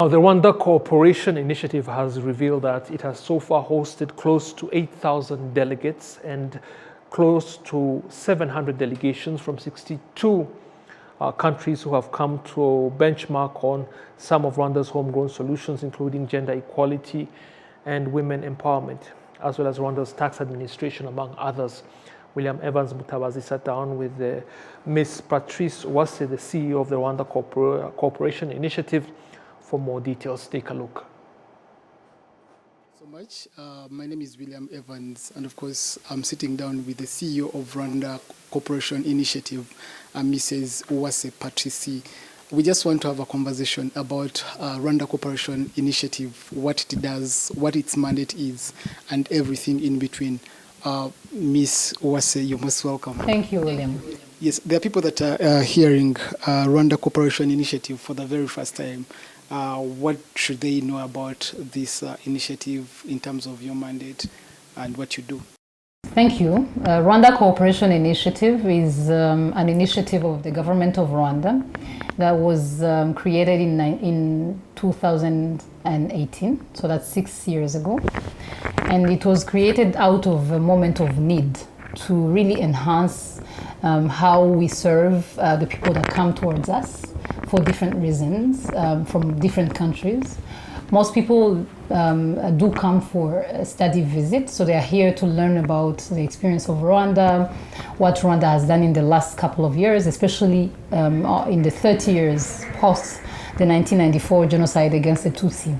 Now, the Rwanda Cooperation Initiative has revealed that it has so far hosted close to 8,000 delegates and close to 700 delegations from 62 countries who have come to benchmark on some of Rwanda's homegrown solutions, including gender equality and women empowerment, as well as Rwanda's tax administration, among others. William Evans Mutabazi sat down with Ms. Patrice Uwase, the CEO of the Rwanda Cooperation Initiative, for more details. Take a look. So much. My name is William Evans, and of course, I'm sitting down with the CEO of Rwanda Cooperation Initiative, Mrs. Uwase Patrice. We just want to have a conversation about Rwanda Cooperation Initiative, what it does, what its mandate is, and everything in between. Ms. Uwase, you're most welcome. Thank you, William. Yes, there are people that are hearing Rwanda Cooperation Initiative for the very first time. What should they know about this initiative in terms of your mandate and what you do? Thank you. Rwanda Cooperation Initiative is an initiative of the government of Rwanda that was created in 2018, so that's 6 years ago. And it was created out of a moment of need to really enhance how we serve the people that come towards us for different reasons from different countries. Most people do come for a study visit, so they are here to learn about the experience of Rwanda, what Rwanda has done in the last couple of years, especially in the 30 years post the 1994 genocide against the Tutsi.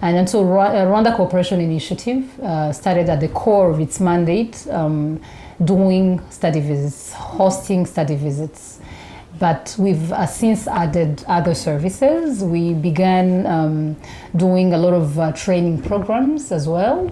And so Rwanda Cooperation Initiative started at the core of its mandate doing study visits, hosting study visits. But we've since added other services. We began doing a lot of training programs as well,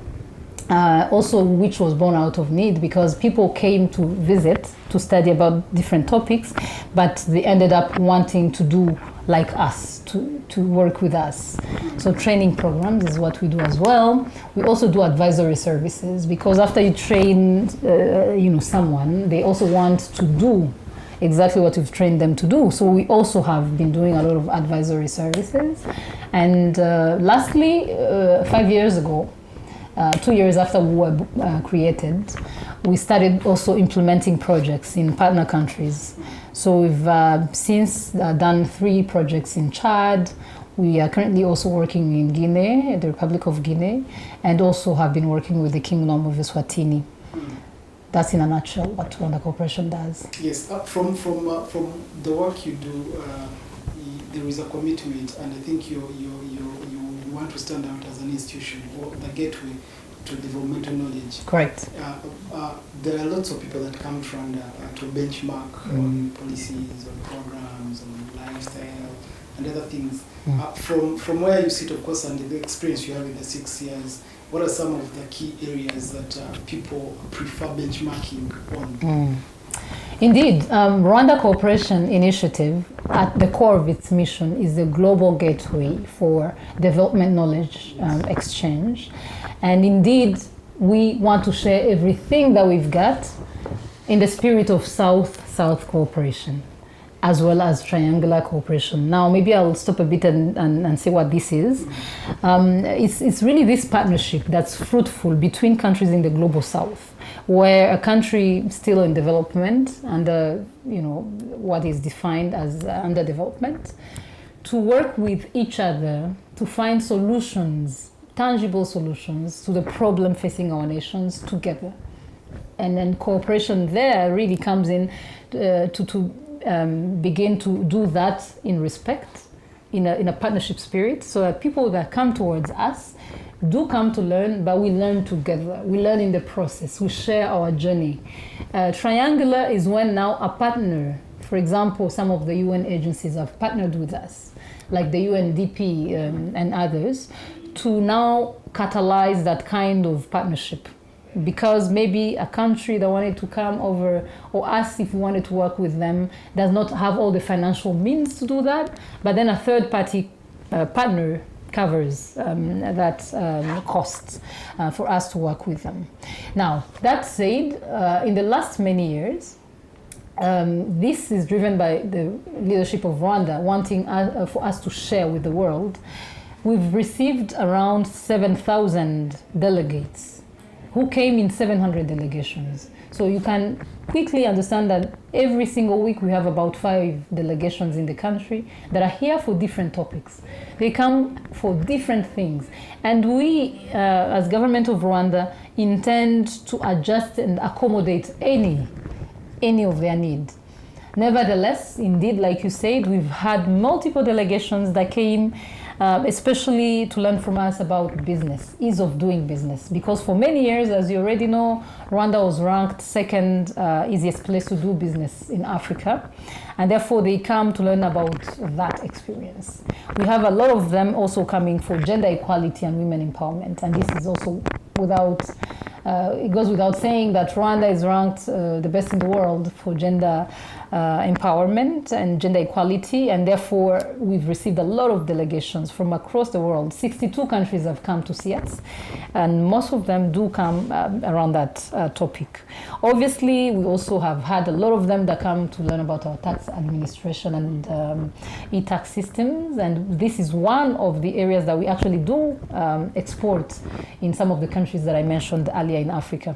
also which was born out of need because people came to visit to study about different topics, but they ended up wanting to do like us, to work with us. So training programs is what we do as well. We also do advisory services because after you train someone, they also want to do exactly what we've trained them to do. So we also have been doing a lot of advisory services. And lastly, 5 years ago, 2 years after we were created, we started also implementing projects in partner countries. So we've since done 3 projects in Chad. We are currently also working in Guinea, the Republic of Guinea, and also have been working with the Kingdom of Eswatini. That's in a nutshell what Rwanda Cooperation does. Yes, from the work you do, there is a commitment, and I think you want to stand out as an institution or the gateway to developmental knowledge. Correct. There are lots of people that come to Rwanda to benchmark on policies, on programs, on lifestyle, and other things. From where you sit, of course, and the experience you have in the 6 years, what are some of the key areas that people prefer benchmarking on? Indeed, Rwanda Cooperation Initiative, at the core of its mission, is a global gateway for development knowledge exchange. And indeed, we want to share everything that we've got in the spirit of South-South cooperation, as well as triangular cooperation. Now, maybe I'll stop a bit and say what this is. It's really this partnership that's fruitful between countries in the global South, where a country still in development under, what is defined as underdevelopment, to work with each other to find solutions, tangible solutions to the problem facing our nations together. And then cooperation there really comes in to begin to do that in respect, in a partnership spirit, so that people that come towards us do come to learn, but we learn together. We learn in the process. We share our journey. Triangular is when now a partner, for example, some of the UN agencies have partnered with us, like the UNDP and others, to now catalyze that kind of partnership. Because maybe a country that wanted to come over, or us if we wanted to work with them, does not have all the financial means to do that, but then a third party partner covers that cost for us to work with them. Now, that said, in the last many years, This is driven by the leadership of Rwanda wanting for us to share with the world. We've received around 7,000 delegates who came in 700 delegations. So you can quickly understand that every single week we have about 5 delegations in the country that are here for different topics. They come for different things. And we, as government of Rwanda, intend to adjust and accommodate any of their needs. Nevertheless, indeed, like you said, we've had multiple delegations that came especially to learn from us about business, ease of doing business. Because for many years, as you already know, Rwanda was ranked second easiest place to do business in Africa. And therefore, they come to learn about that experience. We have a lot of them also coming for gender equality and women empowerment. And this is also it goes without saying that Rwanda is ranked the best in the world for gender empowerment and gender equality, and therefore we've received a lot of delegations from across the world. 62 countries have come to see us, and most of them do come around that topic. Obviously, we also have had a lot of them that come to learn about our tax administration and e-tax systems, and this is one of the areas that we actually do export in some of the countries that I mentioned earlier in Africa.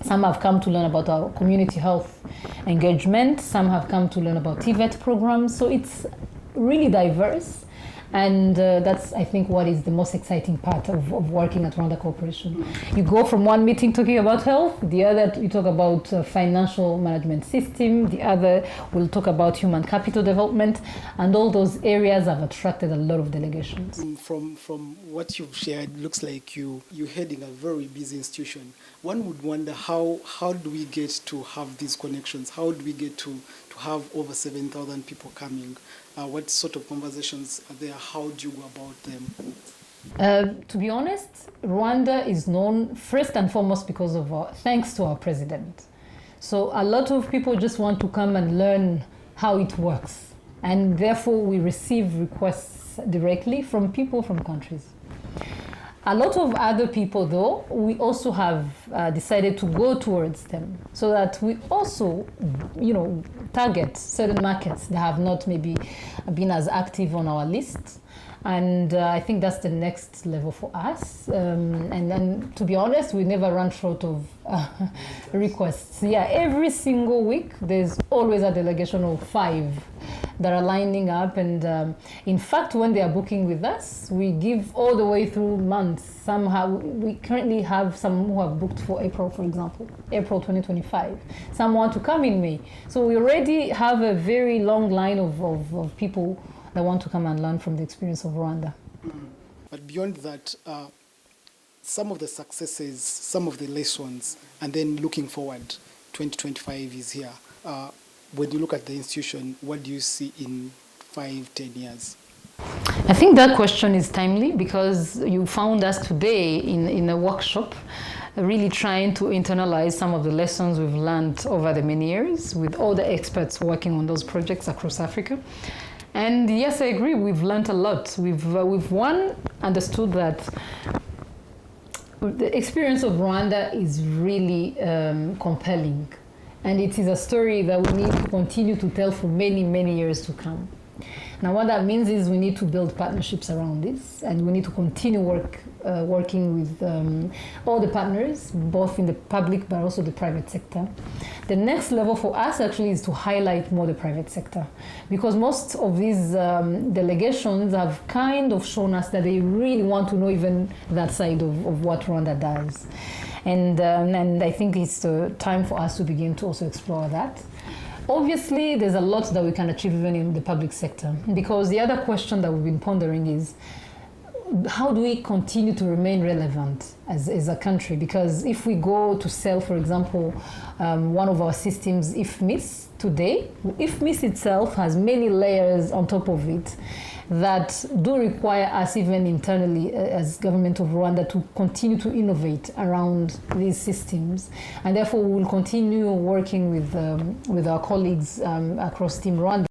Some have come to learn about our community health engagement. Some have come to learn about TVET programs. So it's really diverse. And that's, I think, what is the most exciting part of working at Rwanda Corporation. You go from one meeting talking about health, the other you talk about financial management system, the other will talk about human capital development, and all those areas have attracted a lot of delegations. From what you've shared, looks like you're heading a very busy institution. One would wonder how do we get to have these connections? How do we get to have over 7,000 people coming? What sort of conversations are there? How do you go about them? To be honest, Rwanda is known first and foremost because of thanks to our president. So a lot of people just want to come and learn how it works. And therefore we receive requests directly from people from countries. A lot of other people, though, we also have decided to go towards them so that we also, target certain markets that have not maybe been as active on our list. And I think that's the next level for us. And then, to be honest, we never run short of requests. Yeah, every single week, there's always a delegation of 5 that are lining up. And in fact, when they are booking with us, we give all the way through months. We currently have some who have booked for April, for example, April 2025. Some want to come in May. So we already have a very long line of people that want to come and learn from the experience of Rwanda. But beyond that, some of the successes, some of the lessons, and then looking forward, 2025 is here. When you look at the institution, what do you see in 5-10 years? I think that question is timely because you found us today in a workshop really trying to internalize some of the lessons we've learned over the many years with all the experts working on those projects across Africa. And yes, I agree, we've learned a lot. We've understood that the experience of Rwanda is really compelling. And it is a story that we need to continue to tell for many, many years to come. Now, what that means is we need to build partnerships around this, and we need to continue working with all the partners, both in the public but also the private sector. The next level for us actually is to highlight more the private sector, because most of these delegations have kind of shown us that they really want to know even that side of what Rwanda does. And I think it's time for us to begin to also explore that. Obviously, there's a lot that we can achieve even in the public sector, because the other question that we've been pondering is how do we continue to remain relevant as a country? Because if we go to sell, for example, one of our systems, IFMIS, today, IFMIS itself has many layers on top of it that do require us even internally as government of Rwanda to continue to innovate around these systems. And therefore we will continue working with our colleagues across Team Rwanda.